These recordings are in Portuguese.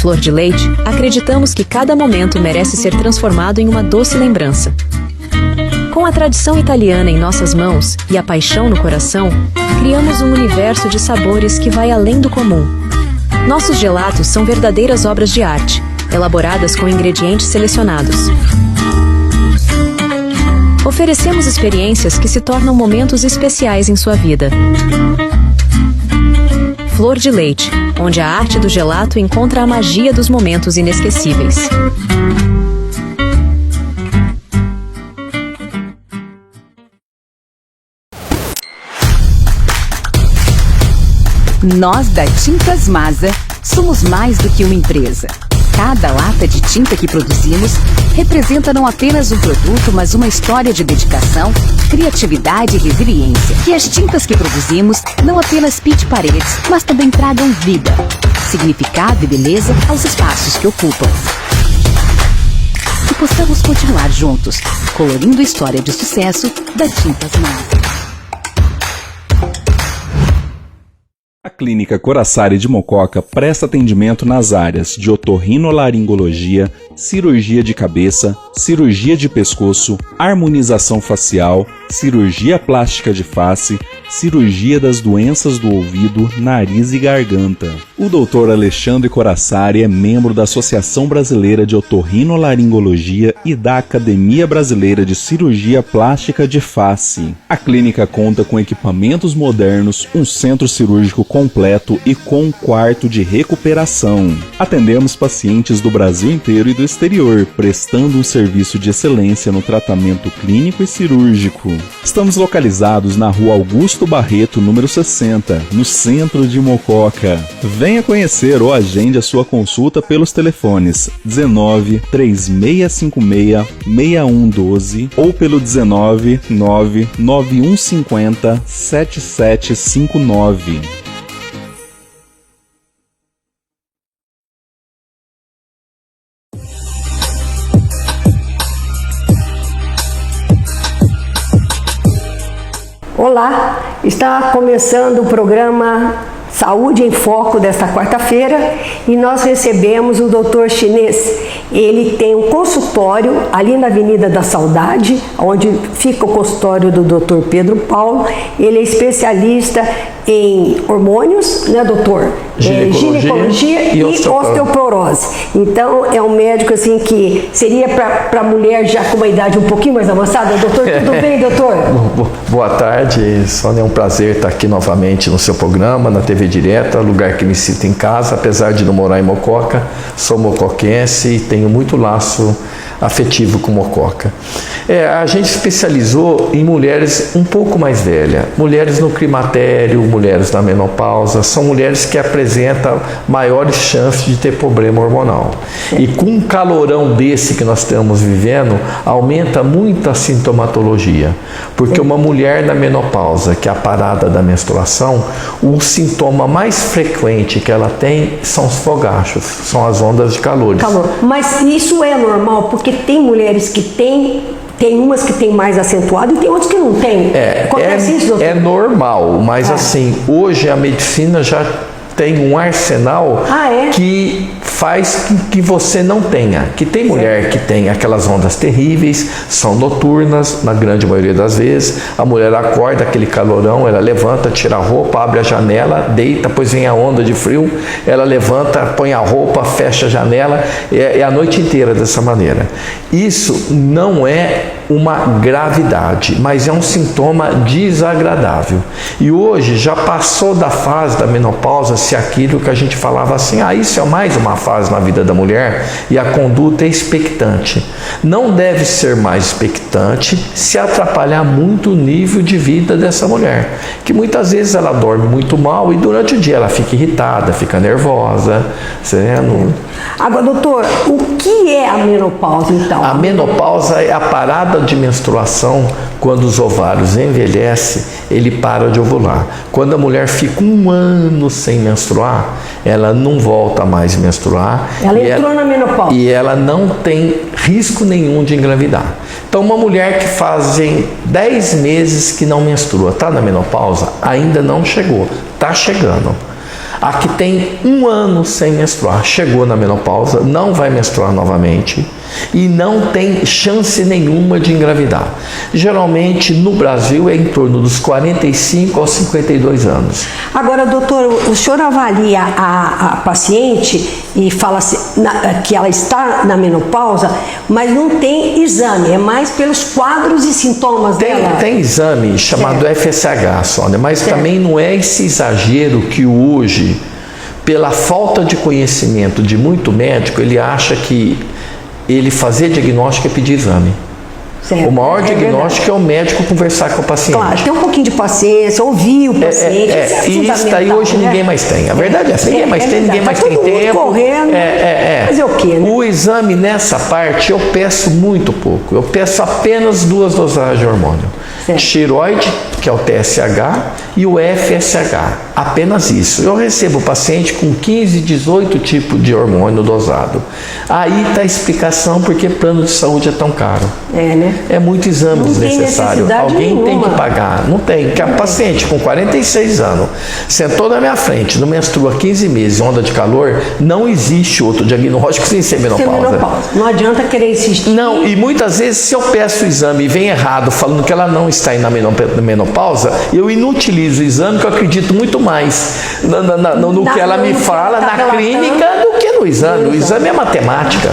Flor de Leite, acreditamos que cada momento merece ser transformado em uma doce lembrança. Com a tradição italiana em nossas mãos e a paixão no coração, criamos um universo de sabores que vai além do comum. Nossos gelatos são verdadeiras obras de arte, elaboradas com ingredientes selecionados. Oferecemos experiências que se tornam momentos especiais em sua vida. Flor de Leite, onde a arte do gelato encontra a magia dos momentos inesquecíveis. Nós da Tintas Masa somos mais do que uma empresa. Cada lata de tinta que produzimos representa não apenas um produto, mas uma história de dedicação, criatividade e resiliência. Que as tintas que produzimos não apenas pinte paredes, mas também tragam vida, significado e beleza aos espaços que ocupam. Que possamos continuar juntos, colorindo a história de sucesso da Tintas Masa. A Clínica Corassari de Mococa presta atendimento nas áreas de otorrinolaringologia, cirurgia de cabeça, cirurgia de pescoço, harmonização facial, cirurgia plástica de face, cirurgia das doenças do ouvido, nariz e garganta. O Dr. Alexandre Corassari é membro da Associação Brasileira de Otorrinolaringologia e da Academia Brasileira de Cirurgia Plástica de Face. A clínica conta com equipamentos modernos, um centro cirúrgico completo e com um quarto de recuperação. Atendemos pacientes do Brasil inteiro e do exterior, prestando um serviço de excelência no tratamento clínico e cirúrgico. Estamos localizados na Rua Augusto Barreto, número 60, no centro de Mococa. Venha conhecer ou agende a sua consulta pelos telefones 19 3656 6112 ou pelo 19 99150 7759. Olá, está começando o programa Saúde em Foco desta quarta-feira e nós recebemos o Dr. Chinês. Ele tem um consultório ali na Avenida da Saudade, onde fica o consultório do Dr. Pedro Paulo. Ele é especialista em hormônios, né, doutor? Ginecologia e osteoporose. Então, é um médico assim que seria para mulher já com uma idade um pouquinho mais avançada. Doutor, tudo bem, doutor? Boa tarde, Sônia, é um prazer estar aqui novamente no seu programa, na TV Direta, lugar que me sinto em casa, apesar de não morar em Mococa, sou mocoquense e tenho muito laço afetivo com Mococa. A gente especializou em mulheres um pouco mais velhas, mulheres no climatério, mulheres na menopausa, são mulheres que apresentam maiores chances de ter problema hormonal. E com um calorão desse que nós estamos vivendo, aumenta muito a sintomatologia, porque uma mulher na menopausa, que é a parada da menstruação, o sintoma mais frequente que ela tem são os fogachos, são as ondas de calor. Mas isso é normal, porque tem mulheres que têm umas que tem mais acentuado e tem outras que não tem. Acontece isso, doutor? É normal, mas assim, hoje a medicina já tem um arsenal que faz que você não tenha. Que tem mulher que tem aquelas ondas terríveis, são noturnas, na grande maioria das vezes. A mulher acorda, aquele calorão, ela levanta, tira a roupa, abre a janela, deita, depois vem a onda de frio, ela levanta, põe a roupa, fecha a janela, é a noite inteira dessa maneira. Isso não é uma gravidade, mas é um sintoma desagradável. E hoje já passou da fase da menopausa, se aquilo que a gente falava assim, isso é mais uma fase na vida da mulher e a conduta é expectante. Não deve ser mais expectante se atrapalhar muito o nível de vida dessa mulher, que muitas vezes ela dorme muito mal e durante o dia ela fica irritada, fica nervosa. Agora, doutor, o que é a menopausa então? A menopausa é a parada de menstruação. Quando os ovários envelhecem, ele para de ovular. Quando a mulher fica um ano sem menstruar, ela não volta mais a menstruar. Ela entrou na menopausa. E ela não tem risco nenhum de engravidar. Então, uma mulher que fazem 10 meses que não menstrua, está na menopausa, ainda não chegou, está chegando. A que tem 1 ano sem menstruar, chegou na menopausa, não vai menstruar novamente e não tem chance nenhuma de engravidar. Geralmente no Brasil é em torno dos 45 aos 52 anos. Agora, doutor, o senhor avalia a paciente e fala que ela está na menopausa, mas não tem exame, é mais pelos quadros e sintomas dela? Tem exame chamado FSH, Sônia, mas também não é esse exagero que hoje, pela falta de conhecimento de muito médico, ele acha que ele fazer diagnóstico é pedir exame. Certo. O maior diagnóstico é o médico conversar com o paciente. Claro, ter um pouquinho de paciência, ouvir o paciente. E isso daí hoje ninguém mais tem. A verdade é essa, ninguém mais tem, ninguém mais tem tempo. Correndo. Fazer o quê, né? O exame nessa parte eu peço muito pouco. Eu peço apenas 2 dosagens de hormônio. Certo. Tireoide, que é o TSH, e o FSH. Apenas isso. Eu recebo o paciente com 15, 18 tipos de hormônio dosado. Aí está a explicação porque plano de saúde é tão caro. Né? É muito exame desnecessário. Alguém nenhuma. Tem que pagar. Não tem. Que a paciente com 46 anos sentou na minha frente, não menstrua 15 meses, onda de calor, não existe outro diagnóstico sem ser menopausa. Não adianta querer insistir. Não, e muitas vezes se eu peço o exame e vem errado, falando que ela não está na menopausa, eu inutilizo o exame, que eu acredito muito mais no que ela me fala na clínica do que no exame. O exame é matemática.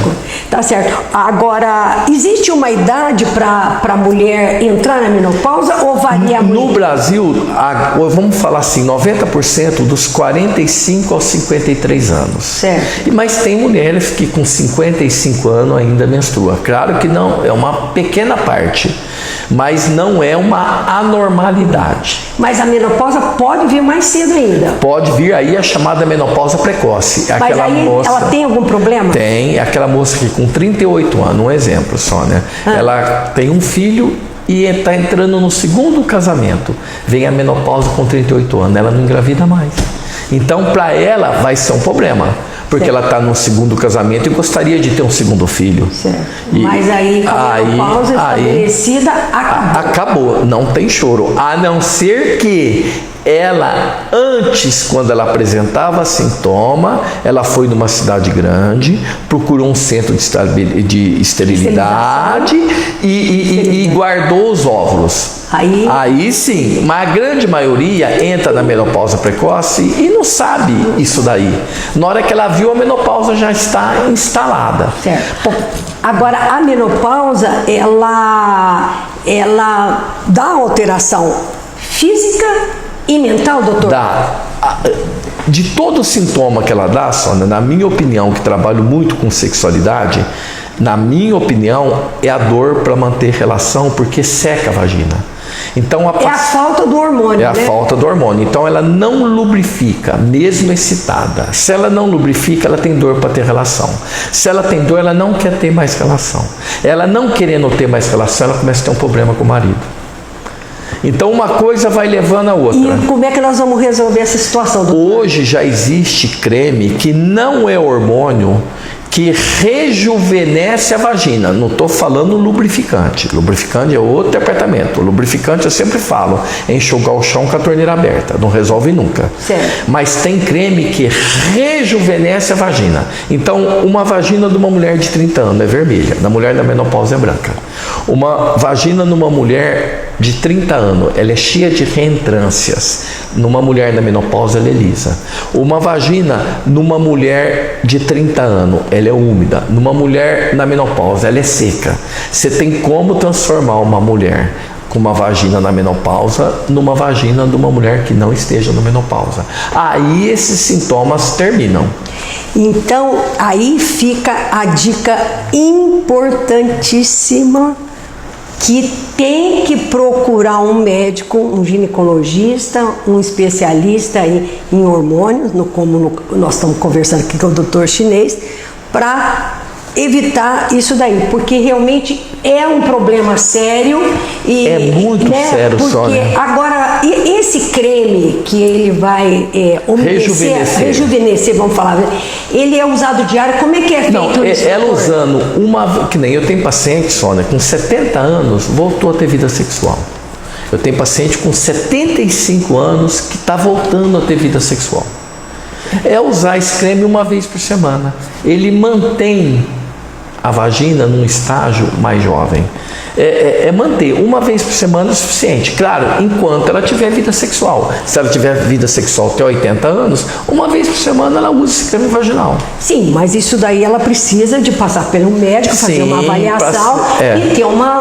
Tá certo. Agora, existe uma idade para a mulher entrar na menopausa ou varia muito? No Brasil, vamos falar assim, 90% dos 45 aos 53 anos. Certo. Mas tem mulheres que com 55 anos ainda menstruam. Claro que não, é uma pequena parte, mas não é uma anormalidade. Mas a menopausa pode vir mais cedo ainda? Pode vir, aí a chamada menopausa precoce. Mas aí ela tem algum problema? Tem, aquela moça que com 38 anos, um exemplo só, né? Ela tem um filho e está entrando no 2º casamento. Vem a menopausa com 38 anos, ela não engravida mais. Então, para ela, vai ser um problema. Porque ela está no 2º casamento e gostaria de ter um 2º filho. Certo. Mas aí, com a menopausa estabelecida, acabou. Não tem choro. A não ser que ela, antes, quando ela apresentava sintoma, ela foi numa cidade grande, procurou um centro de esterilidade e guardou os óvulos. Aí sim, mas a grande maioria entra na menopausa precoce e não sabe isso daí. Na hora que ela viu, a menopausa já está instalada. Certo. Agora, a menopausa, ela dá alteração física e mental, doutor? Dá. De todo sintoma que ela dá, Sônia, na minha opinião, que trabalho muito com sexualidade, na minha opinião, é a dor para manter relação, porque seca a vagina. Então, é a falta do hormônio, né? É a falta do hormônio. Então, ela não lubrifica, mesmo excitada. Se ela não lubrifica, ela tem dor para ter relação. Se ela tem dor, ela não quer ter mais relação. Ela não querendo ter mais relação, ela começa a ter um problema com o marido. Então, uma coisa vai levando a outra. E como é que nós vamos resolver essa situação, doutor? Hoje já existe creme que não é hormônio, que rejuvenesce a vagina. Não estou falando lubrificante. Lubrificante é outro departamento. O lubrificante, eu sempre falo, é enxugar o chão com a torneira aberta. Não resolve nunca. Certo. Mas tem creme que rejuvenesce a vagina. Então, uma vagina de uma mulher de 30 anos é vermelha. Da mulher da menopausa é branca. Uma vagina numa mulher de 30 anos, ela é cheia de reentrâncias. Numa mulher na menopausa, ela é lisa. Uma vagina numa mulher de 30 anos, ela é úmida. Numa mulher na menopausa, ela é seca. Você tem como transformar uma mulher com uma vagina na menopausa numa vagina de uma mulher que não esteja na menopausa. Aí esses sintomas terminam. Então, aí fica a dica importantíssima, que tem que procurar um médico, um ginecologista, um especialista em hormônios, como nós estamos conversando aqui com o doutor Chinês, para evitar isso daí, porque realmente é um problema sério. E, é muito sério, Sônia. Agora, esse creme que ele vai rejuvenescer, vamos falar, ele é usado diário, como é que é feito? Não, ela usando uma, que nem eu tenho paciente, Sônia, com 70 anos, voltou a ter vida sexual. Eu tenho paciente com 75 anos que está voltando a ter vida sexual. É usar esse creme uma vez por semana. Ele mantém a vagina num estágio mais jovem. É manter uma vez por semana o suficiente. Claro, enquanto ela tiver vida sexual. Se ela tiver vida sexual até 80 anos, uma vez por semana ela usa esse creme vaginal. Sim, mas isso daí ela precisa de passar pelo médico, fazer uma avaliação e ter uma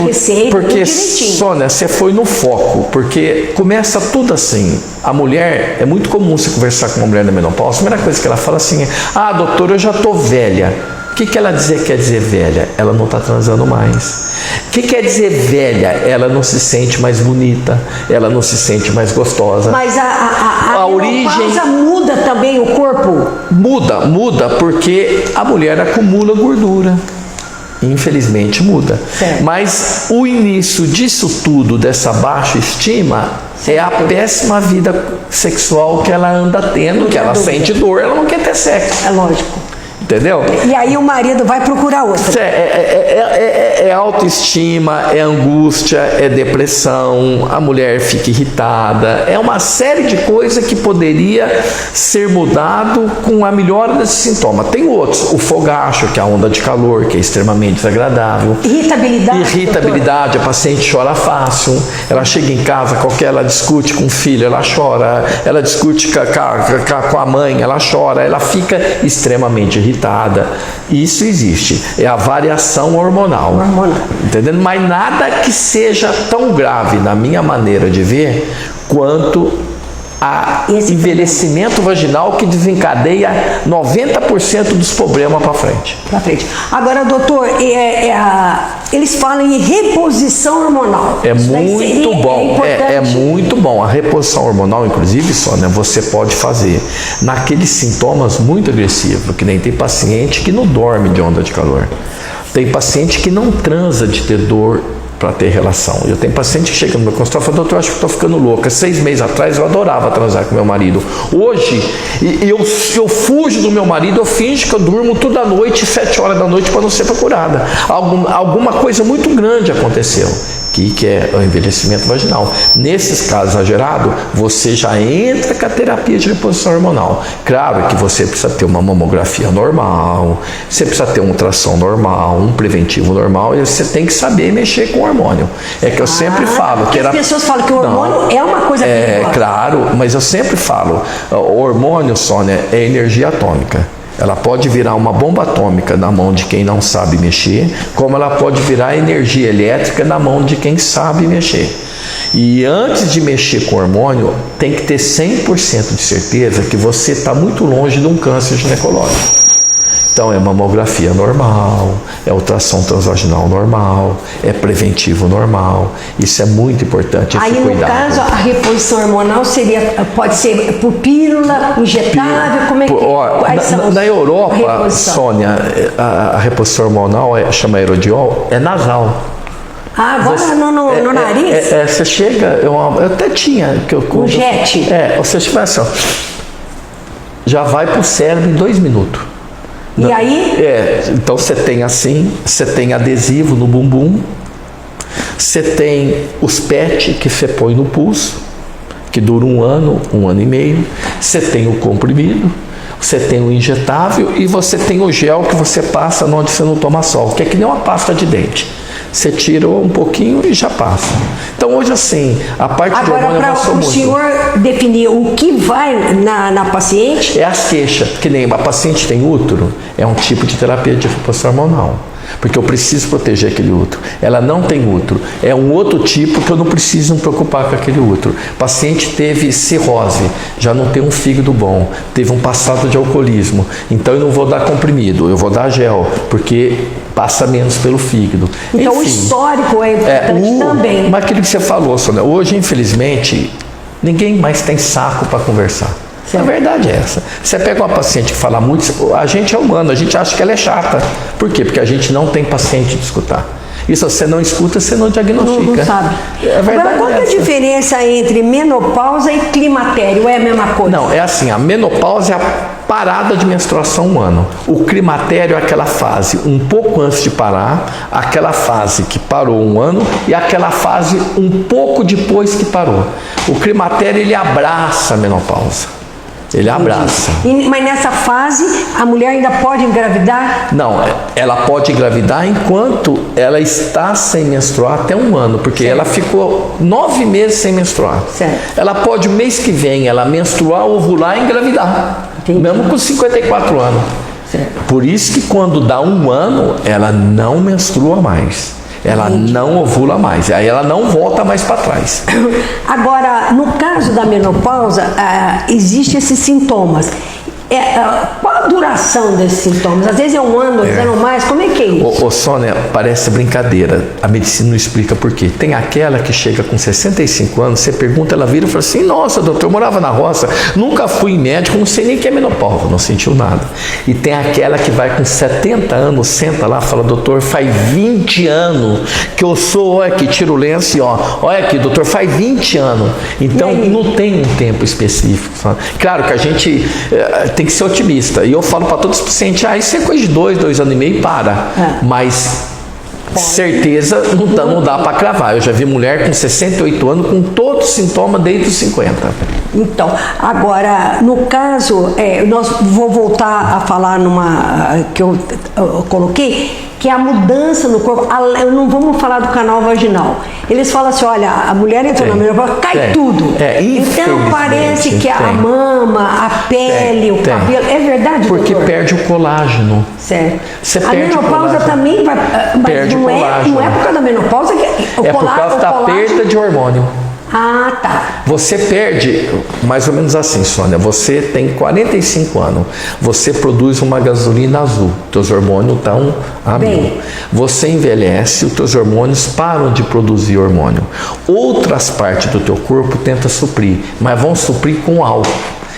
receita. Porque, Sônia, você foi no foco, porque começa tudo assim. A mulher, é muito comum você conversar com uma mulher na menopausa, a primeira coisa que ela fala assim é: doutor, eu já estou velha. O que ela quer dizer velha? Ela não está transando mais. O que quer dizer velha? Ela não se sente mais bonita, ela não se sente mais gostosa. Mas a origem muda também o corpo? Muda porque a mulher acumula gordura. Infelizmente muda. Certo. Mas o início disso tudo, dessa baixa estima, é a péssima vida sexual que ela anda tendo, que ela sente dor, ela não quer ter sexo. É lógico. Entendeu? E aí o marido vai procurar outra. É autoestima, é angústia, é depressão, a mulher fica irritada, é uma série de coisas que poderia ser mudado com a melhora desse sintoma. Tem outros, o fogacho, que é a onda de calor, que é extremamente desagradável. Irritabilidade, a paciente chora fácil, ela chega em casa, ela discute com o filho, ela chora, ela discute com a mãe, ela chora, ela fica extremamente irritada. Isso existe, é a variação hormonal. Entendendo? Mas nada que seja tão grave, na minha maneira de ver, quanto esse envelhecimento vaginal, que desencadeia 90% dos problemas para frente. Agora, doutor, eles falam em reposição hormonal. É muito bom. É muito bom. A reposição hormonal, inclusive, Sônia, você pode fazer naqueles sintomas muito agressivos, que nem tem paciente que não dorme de onda de calor. Tem paciente que não transa de ter dor para ter relação. Eu tenho paciente que chega no meu consultório e fala: doutor, eu acho que estou ficando louca. 6 meses atrás eu adorava transar com meu marido. Hoje, eu fujo do meu marido, eu finjo que eu durmo toda noite, 7 horas da noite, para não ser procurada. Alguma coisa muito grande aconteceu, que é o envelhecimento vaginal. Nesses casos exagerados, você já entra com a terapia de reposição hormonal. Claro que você precisa ter uma mamografia normal, você precisa ter um ultrassom normal, um preventivo normal, e você tem que saber mexer com o hormônio. É que eu sempre falo que as pessoas falam que o hormônio é uma coisa perigosa. Claro, mas eu sempre falo, o hormônio, Sônia, é energia atômica. Ela pode virar uma bomba atômica na mão de quem não sabe mexer, como ela pode virar energia elétrica na mão de quem sabe mexer. E antes de mexer com o hormônio, tem que ter 100% de certeza que você está muito longe de um câncer ginecológico. Então, é mamografia normal, é ultrassom transvaginal normal, é preventivo normal. Isso é muito importante. Aí, no caso, a reposição hormonal pode ser por pílula, injetável? Como é que na Europa, Sônia, a reposição hormonal chama aerodiol, é nasal. Agora no nariz? Você chega, eu até tinha. Um jet? Você chega assim, já vai para o cérebro em 2 minutos. E aí? Então você tem assim, você tem adesivo no bumbum, você tem os PET que você põe no pulso, que dura 1 ano, 1 ano e meio, você tem o comprimido, você tem o injetável e você tem o gel que você passa onde você não toma sol, que é que nem uma pasta de dente. Você tira um pouquinho e já passa. Então, hoje, assim, a parte do hormônio avançou muito. Agora, para o senhor definir o que vai na paciente... É as queixas, que nem a paciente tem útero, é um tipo de terapia de reposição hormonal. Porque eu preciso proteger aquele útero. Ela não tem útero. É um outro tipo que eu não preciso me preocupar com aquele útero. O paciente teve cirrose, já não tem um fígado bom, teve um passado de alcoolismo. Então eu não vou dar comprimido, eu vou dar gel, porque passa menos pelo fígado. Então o histórico é importante também. Mas aquilo que você falou, Sônia, hoje, infelizmente, ninguém mais tem saco para conversar. A verdade é essa. Você pega uma paciente que fala muito, a gente é humano, a gente acha que ela é chata. Por quê? Porque a gente não tem paciente de escutar. E se você não escuta, você não diagnostica. Não sabe. A verdade Agora, qual é a diferença entre menopausa e climatério? É a mesma coisa? Não, é assim, a menopausa parada de menstruação 1 ano. O climatério é aquela fase um pouco antes de parar, aquela fase que parou 1 ano e aquela fase um pouco depois que parou. O climatério, ele abraça a menopausa. Ele abraça. Mas nessa fase, a mulher ainda pode engravidar? Não, ela pode engravidar enquanto ela está sem menstruar até 1 ano, porque ela ficou 9 meses sem menstruar. Certo. Ela pode, o mês que vem, ela menstruar, ovular e engravidar. Entendi. Mesmo com 54 anos. Certo. Por isso que quando dá 1 ano, ela não menstrua mais. Ela não ovula mais, aí ela não volta mais para trás. Agora, no caso da menopausa, existem esses sintomas. Qual a duração desses sintomas? Às vezes é 1 ano, 2 anos mais, como é que é isso? Ô Sônia, parece brincadeira, a medicina não explica por quê. Tem aquela que chega com 65 anos, você pergunta, ela vira e fala assim, nossa doutor, eu morava na roça, nunca fui em médico, não sei nem o que é menopausa, não sentiu nada. E tem aquela que vai com 70 anos, senta lá, fala, doutor, faz 20 anos que eu sou, olha aqui, tira o lenço e ó, olha aqui, doutor, faz 20 anos. Então não tem um tempo específico. Sabe? Claro que a gente tem que ser otimista. E eu falo para todos os pacientes, isso é coisa de 2 anos e meio e para. Mas certeza não dá para cravar. Eu já vi mulher com 68 anos com todos os sintomas desde os 50. Então, agora, no caso, vou voltar a falar numa que eu coloquei, que é a mudança no corpo. Não vamos falar do canal vaginal. Eles falam assim, olha, a mulher entrou na menopausa, cai tudo. Então parece que a mama, a pele, o cabelo, é verdade, porque doutor? perde o colágeno. Certo. Você a menopausa também vai, mas perde não o colágeno. Não é por causa da menopausa que por causa da perda de hormônio. Ah, tá. Você perde, mais ou menos assim, Sônia, você tem 45 anos, você produz uma gasolina azul, teus hormônios estão a mil. Você envelhece, os teus hormônios param de produzir hormônio. Outras partes do teu corpo tentam suprir, mas vão suprir com álcool.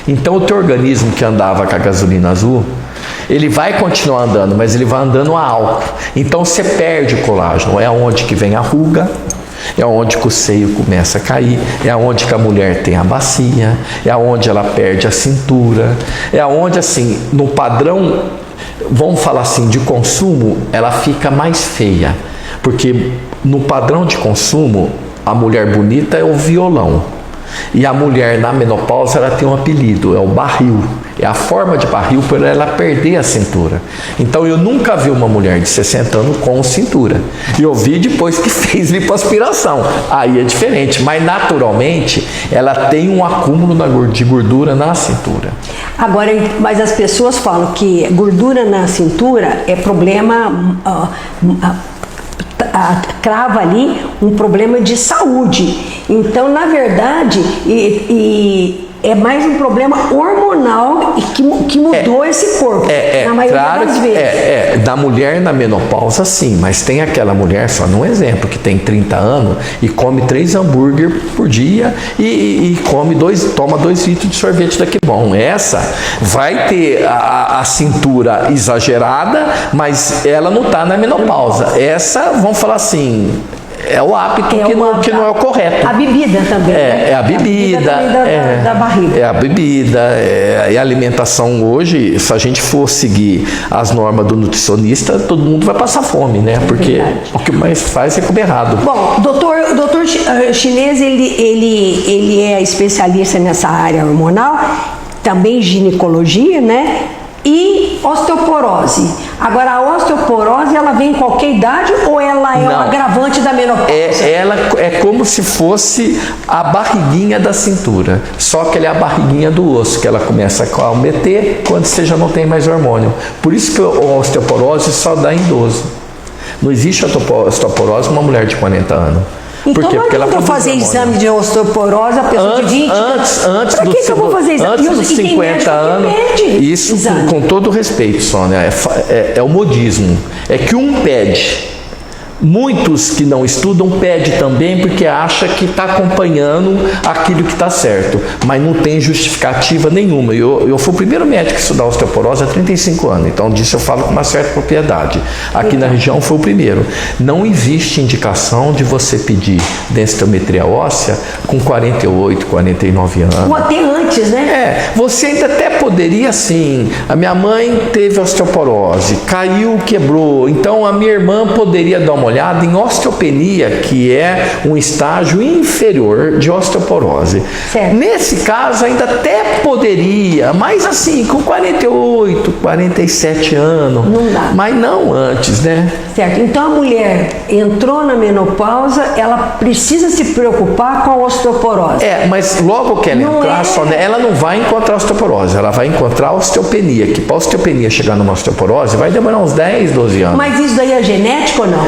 Então o teu organismo que andava com a gasolina azul, ele vai continuar andando, mas ele vai andando a álcool. Então você perde o colágeno, é onde que vem a ruga, é onde que o seio começa a cair, é onde que a mulher tem a bacia, é onde ela perde a cintura, é onde, assim, no padrão, vamos falar assim, de consumo, ela fica mais feia, porque no padrão de consumo, a mulher bonita é o violão, e a mulher na menopausa, ela tem um apelido, é o barril. É a forma de barril para ela perder a cintura. Então eu nunca vi uma mulher de 60 anos com cintura. E eu vi depois que fez lipoaspiração. Aí é diferente, mas naturalmente ela tem um acúmulo de gordura na cintura. Agora, mas as pessoas falam que gordura na cintura é problema... crava ali um problema de saúde. Então, na verdade, é mais um problema hormonal que mudou esse corpo, na maioria das vezes. Da mulher na menopausa, sim, mas tem aquela mulher, só num exemplo, que tem 30 anos e come 3 hambúrguer por dia e toma 2 litros de sorvete daqui bom. Essa vai ter a cintura exagerada, mas ela não está na menopausa. Essa, vamos falar assim, é o hábito que não é o correto. A bebida também. É a bebida. Da barriga. É a bebida. E a alimentação hoje, se a gente for seguir as normas do nutricionista, todo mundo vai passar fome, né? Porque o que mais faz é comer errado. Bom, o doutor Chinês, ele é especialista nessa área hormonal, também ginecologia, né? E osteoporose. Agora, a osteoporose, ela vem em qualquer idade ou ela é um agravante da menopausa? Ela é como se fosse a barriguinha da cintura, só que ela é a barriguinha do osso, que ela começa a meter quando você já não tem mais hormônio. Por isso que a osteoporose só dá em idoso. Não existe osteoporose numa mulher de 40 anos. Então, por quê? Porque ela vou fazer exame de osteoporose, a pessoa de 20 antes que eu vou fazer exame? Antes dos 50 anos, isso com todo respeito, Sônia, é o modismo. É que um pede, Muitos que não estudam pedem também porque acha que está acompanhando aquilo que está certo, mas não tem justificativa nenhuma. Eu fui o primeiro médico a estudar osteoporose há 35 anos, então disso eu falo com uma certa propriedade. Aqui na região foi o primeiro. Não existe indicação de você pedir densitometria óssea com 48, 49 anos. Ou até antes, né? Você ainda até poderia sim. A minha mãe teve osteoporose, caiu, quebrou, então a minha irmã poderia dar uma olhada em osteopenia, que é um estágio inferior de osteoporose. Certo. Nesse caso ainda até poderia, mas assim, com 48, 47 anos. Não dá. Mas não antes, né? Certo. Então a mulher entrou na menopausa, ela precisa se preocupar com a osteoporose. Mas logo que ela entrar, ela não vai encontrar osteoporose, ela vai encontrar osteopenia, que para a osteopenia chegar numa osteoporose vai demorar uns 10, 12 anos. Mas isso daí é genético ou não?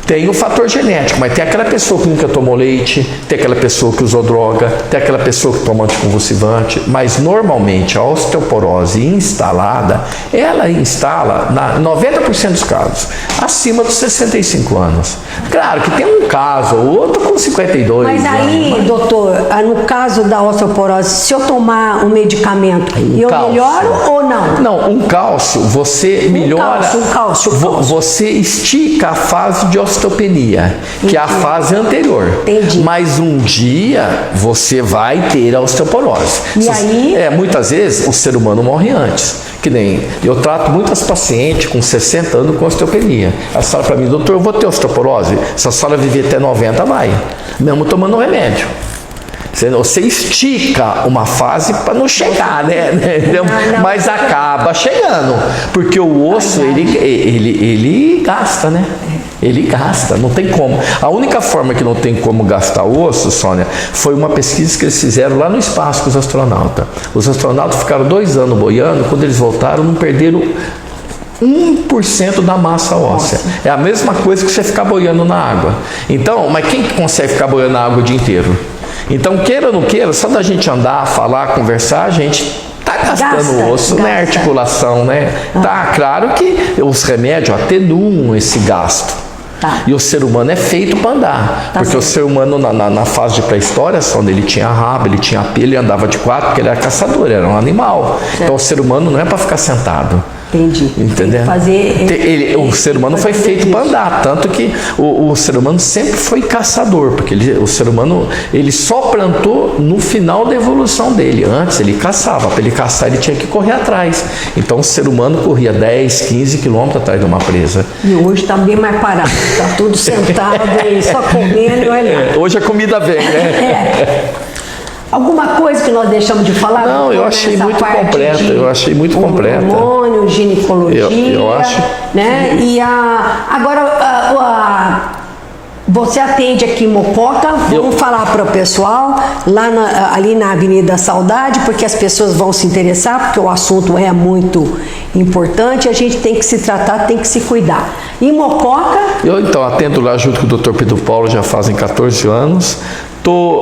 Tem o fator genético, mas tem aquela pessoa que nunca tomou leite, tem aquela pessoa que usou droga, tem aquela pessoa que toma anticonvulsivante, mas normalmente a osteoporose instalada, ela instala, na 90% dos casos, acima dos 65 anos. Claro que tem um caso ou outro com 52 Mas aí, anos. doutor, no caso da osteoporose, se eu tomar um medicamento, eu melhoro ou não? Não, um cálcio, você melhora, cálcio. Você estica a fase de osteopenia, que é a fase anterior. Entendi. Mas um dia você vai ter a osteoporose. E aí? Muitas vezes o ser humano morre antes. Que nem eu trato muitas pacientes com 60 anos com osteopenia. Elas falam para mim, doutor, eu vou ter osteoporose? Se a senhora viver até 90, vai. Mesmo tomando remédio. Você estica uma fase para não chegar, né? Mas acaba chegando, porque o osso ele gasta, né? Ele gasta, não tem como. A única forma que não tem como gastar osso, Sônia, foi uma pesquisa que eles fizeram lá no espaço com os astronautas. Os astronautas ficaram 2 anos boiando, quando eles voltaram não perderam 1% da massa óssea. É a mesma coisa que você ficar boiando na água. Então, mas quem consegue ficar boiando na água o dia inteiro? Então, queira ou não queira, só da gente andar, falar, conversar, a gente está gastando osso, né? Articulação, né? Tá claro que os remédios atenuam esse gasto. E o ser humano é feito para andar. Porque o ser humano, na fase de pré-história, onde ele tinha rabo, ele tinha pelo, ele andava de 4, porque ele era caçador, era um animal. Certo. Então, o ser humano não é para ficar sentado. Entendi. Entendeu? O ser humano foi feito para andar, tanto que o ser humano sempre foi caçador, porque o ser humano ele só plantou no final da evolução dele. Antes ele caçava, para ele caçar ele tinha que correr atrás. Então o ser humano corria 10, 15 quilômetros atrás de uma presa. E hoje está bem mais parado, está tudo sentado e só comendo e olhando. Hoje a comida vem, né? Alguma coisa que nós deixamos de falar? Não, eu achei muito completa. Eu achei muito completa. Hormônio, ginecologia. Eu acho. Né? E agora você atende aqui em Mococa. Vamos falar para o pessoal lá ali na Avenida Saudade, porque as pessoas vão se interessar, porque o assunto é muito importante. A gente tem que se tratar, tem que se cuidar. Em Mococa. Eu então atendo lá junto com o Dr. Pedro Paulo já fazem 14 anos.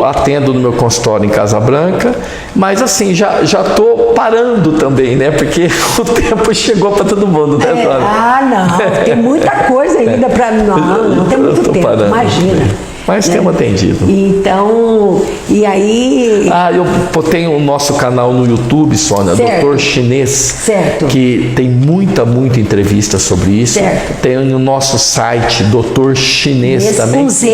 Atendo no meu consultório em Casa Branca, mas assim, já estou parando também, né? Porque o tempo chegou para todo mundo, né, Sônia? Não, tem muita coisa ainda para não tem muito tempo, parando. Imagina. Mas temos atendido. Então, e aí... eu tenho o nosso canal no YouTube, Sônia, Doutor Chinês, certo. Que tem muita entrevista sobre isso. Certo. Tem no nosso site, Doutor Chinês também. Com Z.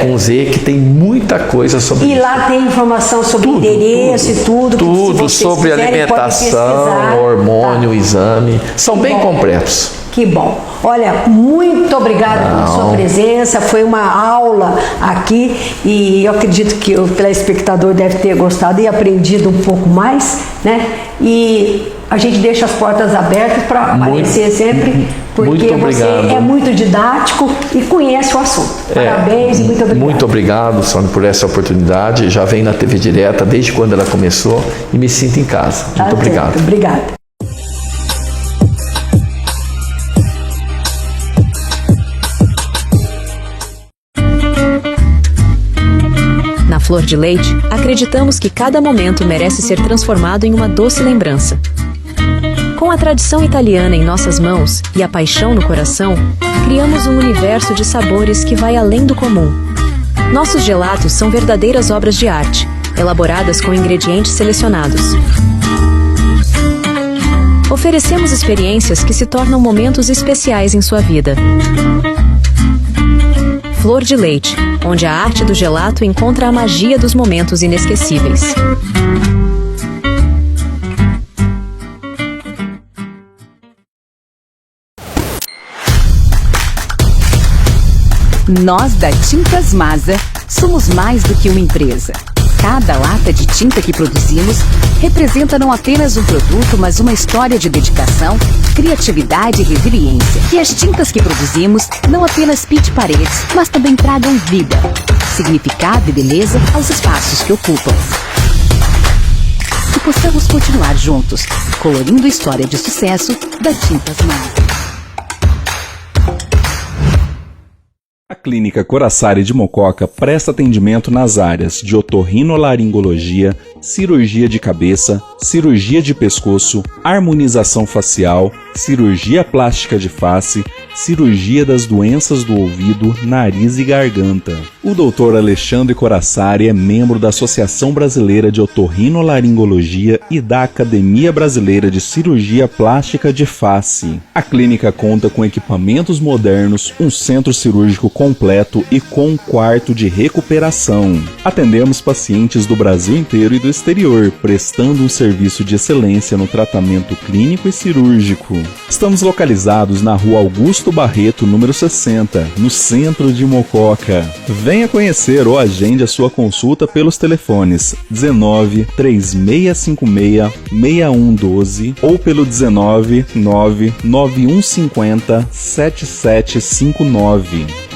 Com Z, que tem muita coisa sobre isso. E lá tem informação sobre endereço e tudo. Tudo sobre alimentação, hormônio, exame. São bem completos. Que bom. Olha, muito obrigada pela sua presença. Foi uma aula aqui e eu acredito que o telespectador deve ter gostado e aprendido um pouco mais, né? E a gente deixa as portas abertas para aparecer sempre, porque você é muito didático e conhece o assunto. Parabéns e muito obrigado. Muito obrigado, Sônia, por essa oportunidade. Já venho na TV Direta desde quando ela começou e me sinto em casa. Muito obrigado. Obrigada. Na Flor de Leite, acreditamos que cada momento merece ser transformado em uma doce lembrança. Com a tradição italiana em nossas mãos e a paixão no coração, criamos um universo de sabores que vai além do comum. Nossos gelatos são verdadeiras obras de arte, elaboradas com ingredientes selecionados. Oferecemos experiências que se tornam momentos especiais em sua vida. Flor de Leite, onde a arte do gelato encontra a magia dos momentos inesquecíveis. Nós da Tintas Masa somos mais do que uma empresa. Cada lata de tinta que produzimos representa não apenas um produto, mas uma história de dedicação, criatividade e resiliência. Que as tintas que produzimos não apenas pinte paredes, mas também tragam vida, significado e beleza aos espaços que ocupam. Que possamos continuar juntos, colorindo a história de sucesso da Tintas Masa. A Clínica Corassari de Mococa presta atendimento nas áreas de otorrinolaringologia, cirurgia de cabeça, cirurgia de pescoço, harmonização facial, cirurgia plástica de face, cirurgia das doenças do ouvido, nariz e garganta. O Dr. Alexandre Corassari é membro da Associação Brasileira de Otorrinolaringologia e da Academia Brasileira de Cirurgia Plástica de Face. A clínica conta com equipamentos modernos, um centro cirúrgico completo e com um quarto de recuperação. Atendemos pacientes do Brasil inteiro e do exterior, prestando um serviço de excelência no tratamento clínico e cirúrgico. Estamos localizados na Rua Augusto Barreto, número 60, no centro de Mococa. Venha conhecer ou agende a sua consulta pelos telefones 19 3656 6112 ou pelo 19 99150 7759.